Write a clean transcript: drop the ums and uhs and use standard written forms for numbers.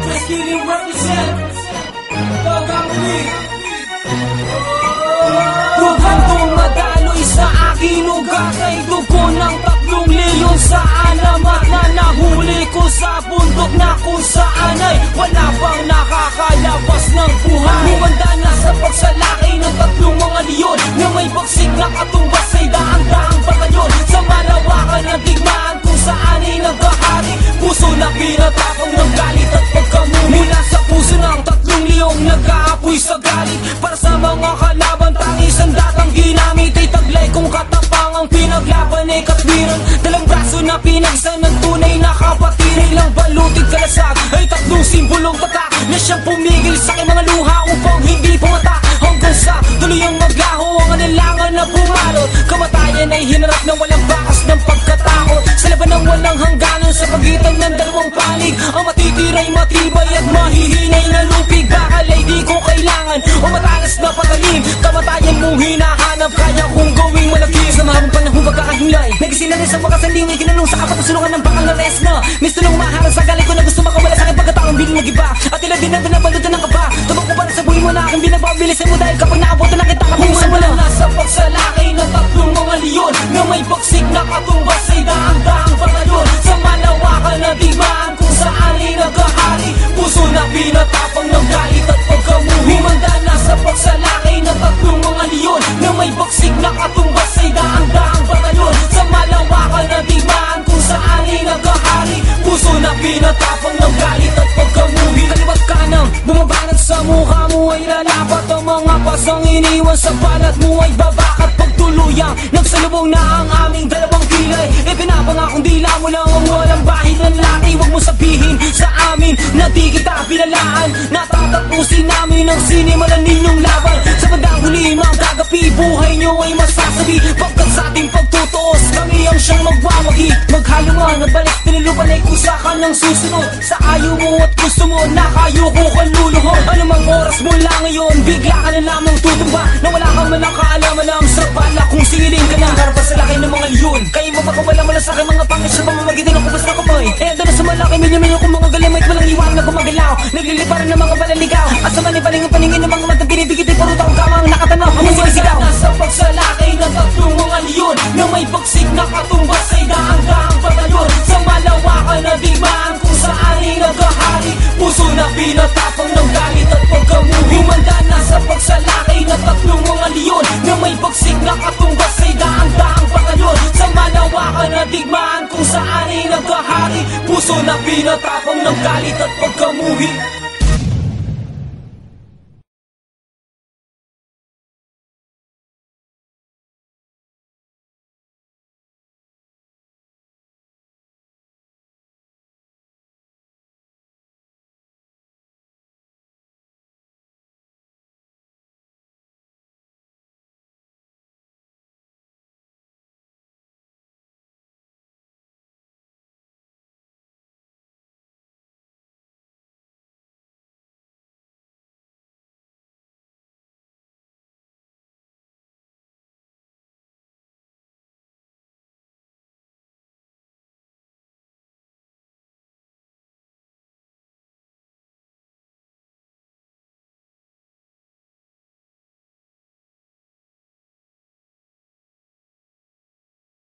Just kidding, represent. Kung hanggang madaloy sa akin ugat ay dugo ng 3 leyon sa alamat na nahuli ko sa bundok na kung saan ay wala pang nakakalabas ng buhay. Humanda na sa pagsalaki ng 3 mga leyon na may bagsik na katumbas ay daang-daang batalyon sa malawakan ng digmaan kung saan ay naghahari. Puso na pinatapang ng galit at pagkamuli mula sa puso ng 3 leyong nag-aapoy sa galit para sa mga kalaban. Tangis ang datang ginamit ay taglay kung katapang ang pinaglaban ay katwiran. Dalang braso na pinagsa ng tunay na kapatid. Ilang balutig kalasag ay 3 simbolong tatak na siyang pumigil sa aking mga luha upang hindi pumata hanggang sa tuluyang maglaho ang anilangan na bumalot. Kamatayan ay hinarap ng walang bakas ng pagkatakot sa laban ng walang hangganan sa pagitan ng 2 panig. Ang matitira'y matibay at mahihinay na lupig. Bakal ay di ko kailangan o matalas na patalim. Kamatayan mong hinahanap kaya kong gawing malaki sa mahabang panahon pagkakahimlay. Nagising na rin sa makasandingay kinanong sa kapatusulungan ng bakal na res na misto nung maharang sa galing ko na gusto makawala sa aking pagkataong biling nag-iba. At tila din na binabalutan ng kaba. Tumang ko para sa buhay mo na aking binababilisan mo dahil kapag naabutan na kita kapusan mo lang. Nasa pagsalaki ng 3 mga leyon na may bagsik na katumbas ay daang-daang batalyon sa malawakan na digmaan kung saan ay naghahari. Puso na pinatapang ng galit at pagkamuhi. Humanda na sa pagsalaki ng 3 mga leyon na may bagsik na katumbas ay daang-daang batalyon sa malawakan na digmaan kung saan ay naghahari. Puso na pinatapang ng galit at pagkamuhi. Kaliwat kanang bumabanat sa mukha mo ay lalapat ang mga pasang iniwan sa balat mo ay babakat pagtuluyang nagsalubong na ang aming 2 kilay. Ipinapangakong dila mo lang ang walang bahid ng laki. Huwag mo sabihin sa amin na di kita pinalaan. Natatapusin namin ang sinimulan ninyong laban. Sa bandang huli mga kagapi buhay nyo ay masasabi. Pagkat sa ating pagtutuos kami ang siyang magwawagi. Maghalungan at balik tinilupan ay kusa ka ng susunod sa ayaw mo at gusto mo na kayo ko kaluluhod. Anumang oras mo lang ngayon bigla ka na lamang tutumba na wala kang malang kaalaman ng sa bala kung siling ka ng karapas sa laki ng mga leyon. Kayo mapakawala mo lang sa aking mga pangit sa pamamagitan ng kubas na kamay. Eh doon na sa malaki milyo-milyo kong mga galamit walang iwan na gumagalaw. Nagliliparan ng mga balaligaw at sa manipaling ang paningin ng mga matang pinipigit ay puro taong kamang nakatanaw ang mga sigaw. Nasa pagsalaki ng 3 mga leyon na may bagsik na katumbas ay daang-daang batalyon sa malawakan na digmaan kung saan ay naghahari. Puso na pinatapang ng galit at pagkamuhi. Humanda na sa pagsalaki ng 3 mga leyon na may bagsik na katumbas ay daang-daang batalyon sa malawakan na digmaan kung saan ay naghahari. Puso na pinatapang ng galit at pagkamuhi.